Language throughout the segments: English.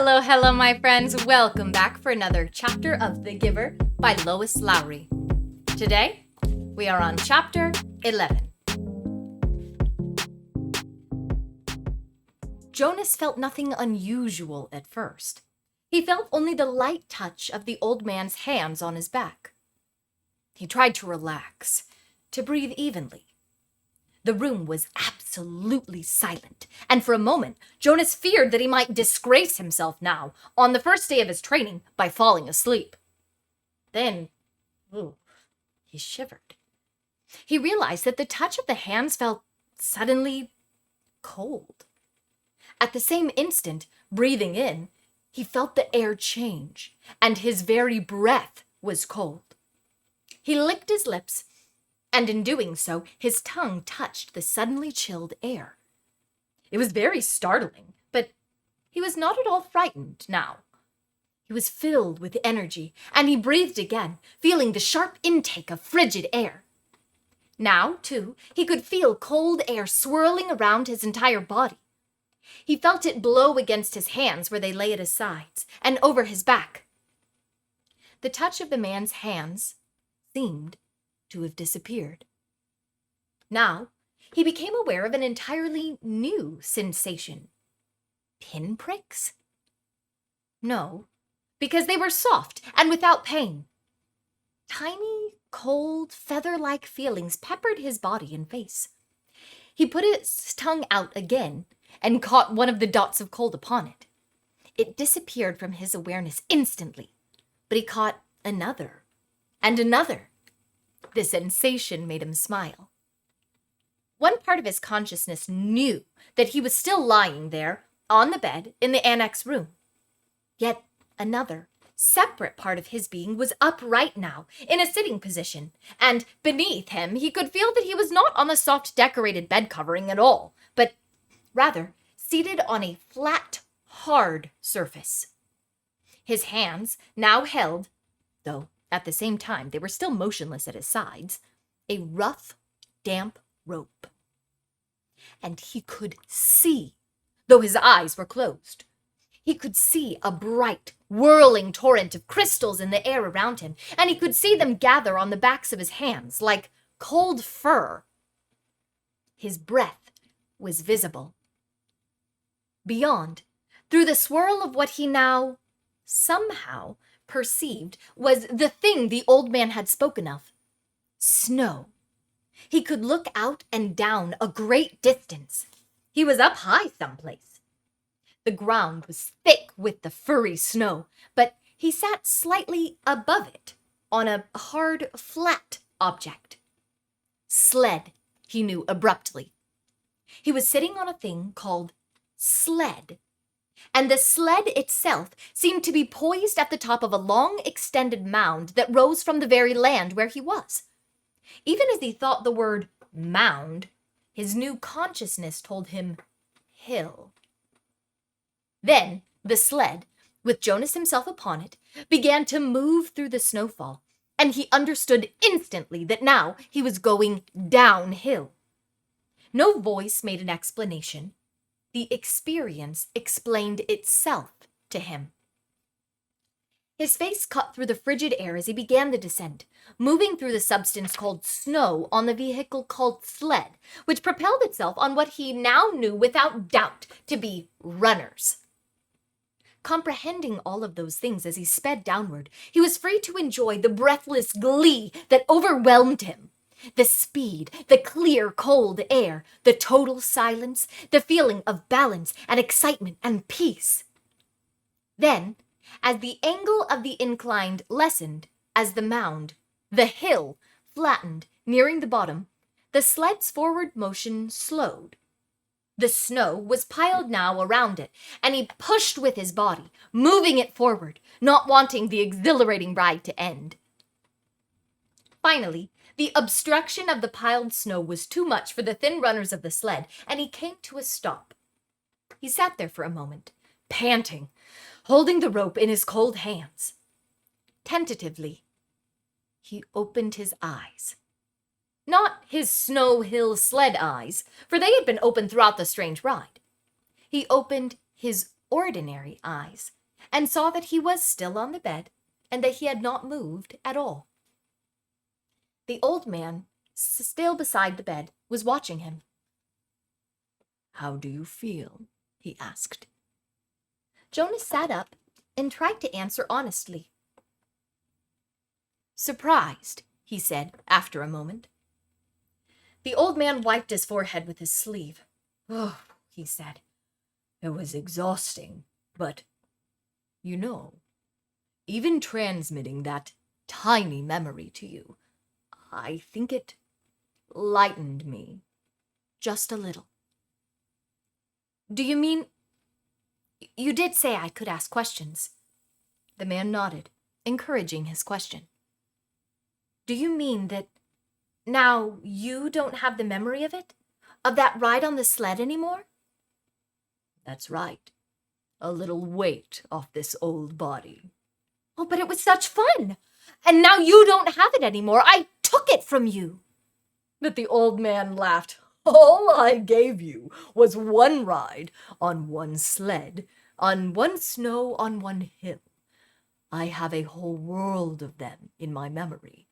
Hello, my friends. Welcome back for another chapter of The Giver by Lois Lowry. Today, we are on chapter 11. Jonas felt nothing unusual at first. He felt only the light touch of the old man's hands on his back. He tried to relax, to breathe evenly. The room was absolutely silent, and for a moment, Jonas feared that he might disgrace himself now, on the first day of his training, by falling asleep. Then, he shivered. He realized that the touch of the hands felt suddenly cold. At the same instant, breathing in, he felt the air change, and his very breath was cold. He licked his lips, and in doing so, his tongue touched the suddenly chilled air. It was very startling, but he was not at all frightened now. He was filled with energy, and he breathed again, feeling the sharp intake of frigid air. Now, too, he could feel cold air swirling around his entire body. He felt it blow against his hands where they lay at his sides, and over his back. The touch of the man's hands seemed to have disappeared. Now, he became aware of an entirely new sensation. Pinpricks? No, because they were soft and without pain. Tiny, cold, feather-like feelings peppered his body and face. He put his tongue out again and caught one of the dots of cold upon it. It disappeared from his awareness instantly, but he caught another and another. The sensation made him smile. One part of his consciousness knew that he was still lying there on the bed in the annex room. Yet another, separate part of his being was upright now, in a sitting position, and beneath him he could feel that he was not on the soft decorated bed covering at all, but rather seated on a flat, hard surface. His hands now held, though at the same time they were still motionless at his sides, a rough, damp rope. And he could see, though his eyes were closed. He could see a bright, whirling torrent of crystals in the air around him, and he could see them gather on the backs of his hands like cold fur. His breath was visible. Beyond, through the swirl of what he now, somehow, perceived was the thing the old man had spoken of. Snow. He could look out and down a great distance. He was up high someplace. The ground was thick with the furry snow, but he sat slightly above it, on a hard, flat object. Sled, he knew abruptly. He was sitting on a thing called sled, and the sled itself seemed to be poised at the top of a long extended mound that rose from the very land where he was. Even as he thought the word mound, his new consciousness told him hill. Then the sled, with Jonas himself upon it, began to move through the snowfall, and he understood instantly that now he was going downhill. No voice made an explanation. The experience explained itself to him. His face cut through the frigid air as he began the descent, moving through the substance called snow on the vehicle called sled, which propelled itself on what he now knew without doubt to be runners. Comprehending all of those things as he sped downward, he was free to enjoy the breathless glee that overwhelmed him. The speed, the clear, cold air, the total silence, the feeling of balance and excitement and peace. Then, as the angle of the incline lessened, as the mound, the hill, flattened, nearing the bottom, the sled's forward motion slowed. The snow was piled now around it, and he pushed with his body, moving it forward, not wanting the exhilarating ride to end. Finally, the obstruction of the piled snow was too much for the thin runners of the sled, and he came to a stop. He sat there for a moment, panting, holding the rope in his cold hands. Tentatively, he opened his eyes. Not his snow hill sled eyes, for they had been open throughout the strange ride. He opened his ordinary eyes and saw that he was still on the bed and that he had not moved at all. The old man, still beside the bed, was watching him. "How do you feel?" he asked. Jonas sat up and tried to answer honestly. "Surprised," he said after a moment. The old man wiped his forehead with his sleeve. "Oh," he said, "it was exhausting, but, you know, even transmitting that tiny memory to you, I think it lightened me just a little." "Do you mean you did say I could ask questions?" The man nodded, encouraging his question. "Do you mean that now you don't have the memory of it? Of that ride on the sled anymore?" "That's right. A little weight off this old body." "Oh, but it was such fun! And now you don't have it anymore. I took it from you." But the old man laughed. "All I gave you was one ride on one sled, on one snow, on one hill. I have a whole world of them in my memory.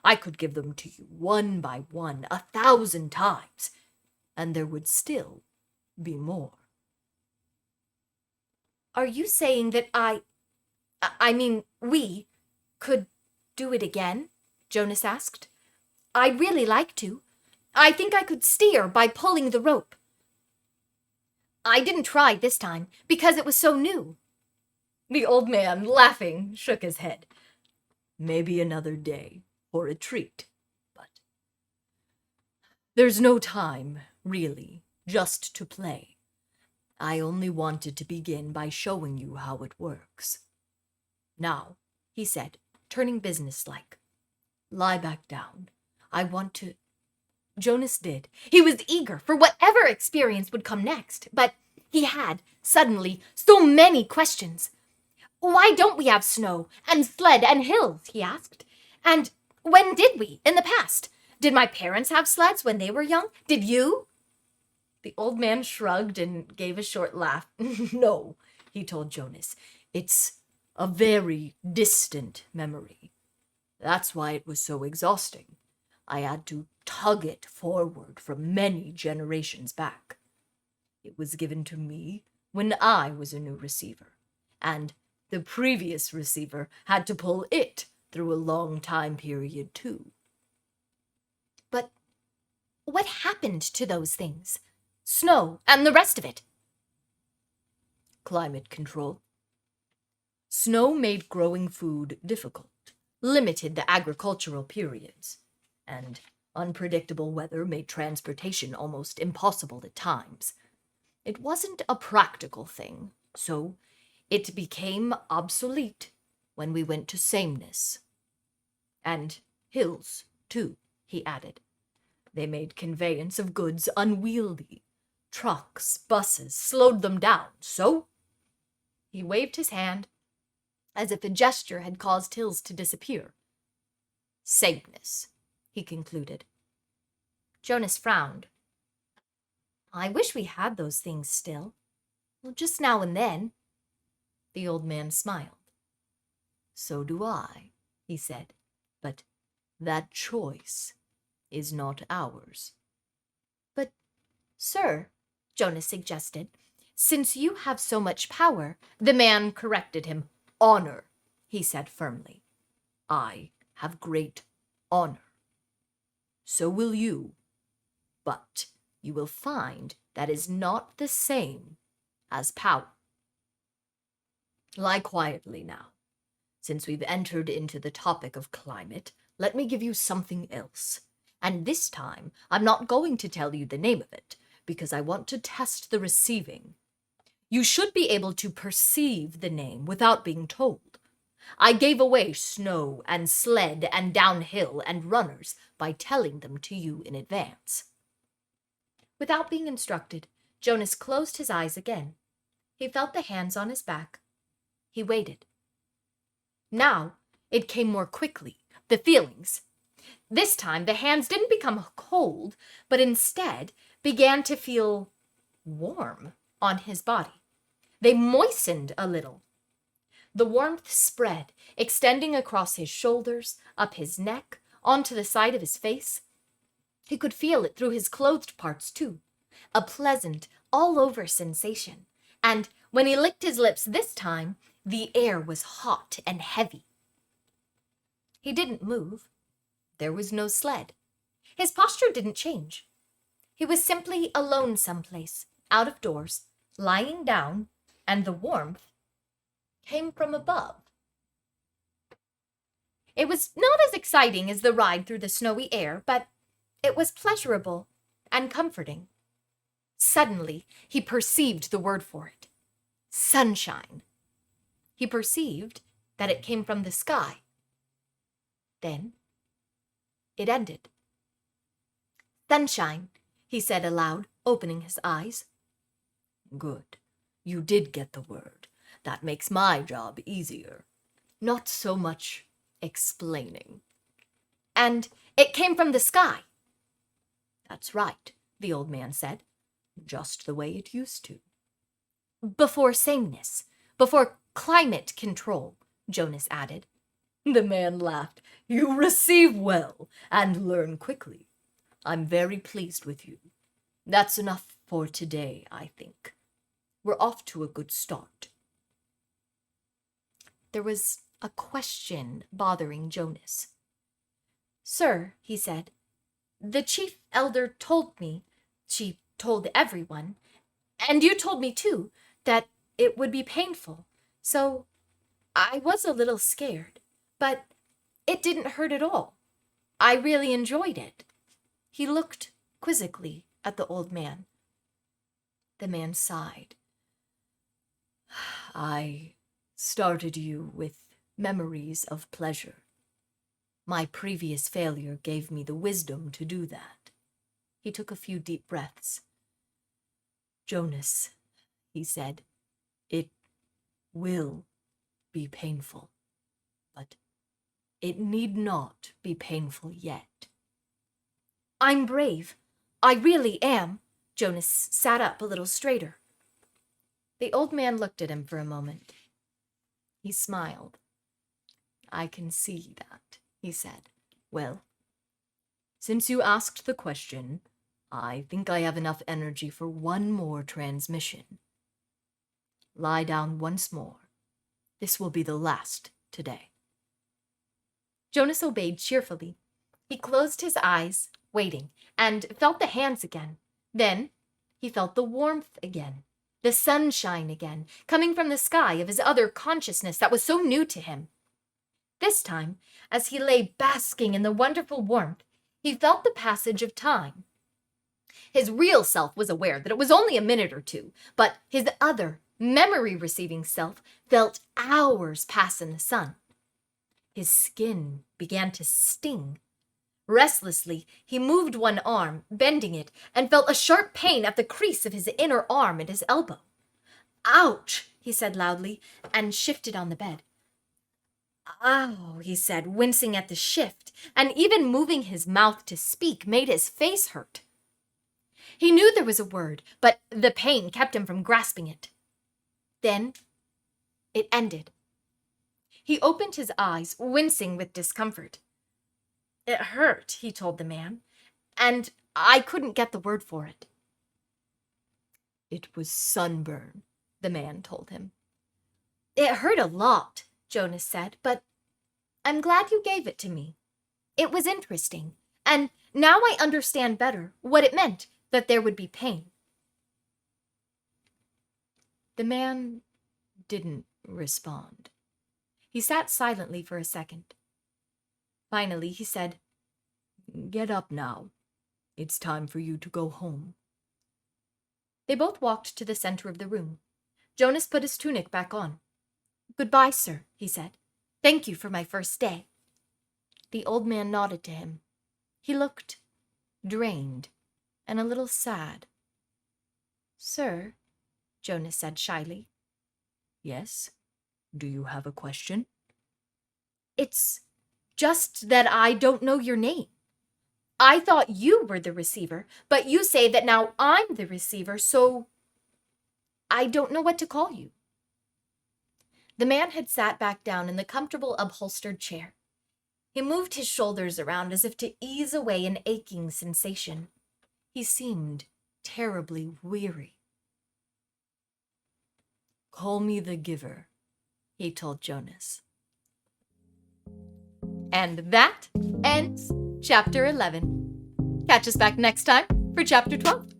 I could give them to you one by one 1,000 times, and there would still be more." "Are you saying that I mean, we could do it again?" Jonas asked. "I'd really like to. I think I could steer by pulling the rope. I didn't try this time because it was so new." The old man, laughing, shook his head. "Maybe another day for a treat, but there's no time, really, just to play. I only wanted to begin by showing you how it works. Now," he said, turning businesslike, "lie back down. I want to—" Jonas did. He was eager for whatever experience would come next, but he had, suddenly, so many questions. "Why don't we have snow and sled and hills?" he asked. "And when did we, in the past? Did my parents have sleds when they were young? Did you?" The old man shrugged and gave a short laugh. "No," he told Jonas. "It's a very distant memory. That's why it was so exhausting. I had to tug it forward from many generations back. It was given to me when I was a new receiver, and the previous receiver had to pull it through a long time period too." "But what happened to those things? Snow and the rest of it?" "Climate control. Snow made growing food difficult, limited the agricultural periods, and unpredictable weather made transportation almost impossible at times. It wasn't a practical thing, so it became obsolete when we went to Sameness. And hills, too," he added. "They made conveyance of goods unwieldy. Trucks, buses slowed them down, so—" He waved his hand as if a gesture had caused hills to disappear. "Sameness," he concluded. Jonas frowned. "I wish we had those things still. Well, just now and then." The old man smiled. "So do I," he said, "but that choice is not ours." "But, sir," Jonas suggested, "since you have so much power—" The man corrected him. "Honor," he said firmly. "I have great honor. So will you. But you will find that is not the same as power. Lie quietly now. Since we've entered into the topic of climate, let me give you something else. And this time, I'm not going to tell you the name of it, because I want to test the receiving. You should be able to perceive the name without being told. I gave away snow and sled and downhill and runners by telling them to you in advance." Without being instructed, Jonas closed his eyes again. He felt the hands on his back. He waited. Now it came more quickly, the feelings. This time the hands didn't become cold, but instead began to feel warm on his body. They moistened a little. The warmth spread, extending across his shoulders, up his neck, onto the side of his face. He could feel it through his clothed parts, too, a pleasant, all-over sensation. And when he licked his lips this time, the air was hot and heavy. He didn't move. There was no sled. His posture didn't change. He was simply alone someplace, out of doors, lying down, and the warmth came from above. It was not as exciting as the ride through the snowy air, but it was pleasurable and comforting. Suddenly, he perceived the word for it. Sunshine. He perceived that it came from the sky. Then it ended. Sunshine, he said aloud, opening his eyes. Good. You did get the word. That makes my job easier. Not so much explaining. And it came from the sky. That's right, the old man said. Just the way it used to. Before sameness, before climate control, Jonas added. The man laughed. You receive well and learn quickly. I'm very pleased with you. That's enough for today, I think. We're off to a good start. There was a question bothering Jonas. Sir, he said, the chief elder told me, she told everyone, and you told me too, that it would be painful. So I was a little scared, but it didn't hurt at all. I really enjoyed it. He looked quizzically at the old man. The man sighed. I started you with memories of pleasure. My previous failure gave me the wisdom to do that. He took a few deep breaths. Jonas, he said, it will be painful, but it need not be painful yet. I'm brave. I really am. Jonas sat up a little straighter. The old man looked at him for a moment. He smiled. I can see that, he said. Well, since you asked the question, I think I have enough energy for one more transmission. Lie down once more. This will be the last today. Jonas obeyed cheerfully. He closed his eyes, waiting, and felt the hands again. Then he felt the warmth again, the sunshine again, coming from the sky of his other consciousness that was so new to him. This time, as he lay basking in the wonderful warmth, he felt the passage of time. His real self was aware that it was only a minute or two, but his other, memory-receiving self felt hours pass in the sun. His skin began to sting. Restlessly, he moved one arm, bending it, and felt a sharp pain at the crease of his inner arm and his elbow. Ouch, he said loudly, and shifted on the bed. Ow, he said, wincing at the shift, and even moving his mouth to speak made his face hurt. He knew there was a word, but the pain kept him from grasping it. Then it ended. He opened his eyes, wincing with discomfort. It hurt, he told the man, and I couldn't get the word for it. It was sunburn, the man told him. It hurt a lot, Jonas said, but I'm glad you gave it to me. It was interesting, and now I understand better what it meant that there would be pain. The man didn't respond. He sat silently for a second. Finally, he said, Get up now. It's time for you to go home. They both walked to the center of the room. Jonas put his tunic back on. Goodbye, sir, he said. Thank you for my first day. The old man nodded to him. He looked drained and a little sad. Sir, Jonas said shyly. Yes? Do you have a question? It's just that I don't know your name. I thought you were the receiver, but you say that now I'm the receiver, so... I don't know what to call you." The man had sat back down in the comfortable upholstered chair. He moved his shoulders around as if to ease away an aching sensation. He seemed terribly weary. "Call me the giver," he told Jonas. And that ends Chapter 11. Catch us back next time for Chapter 12.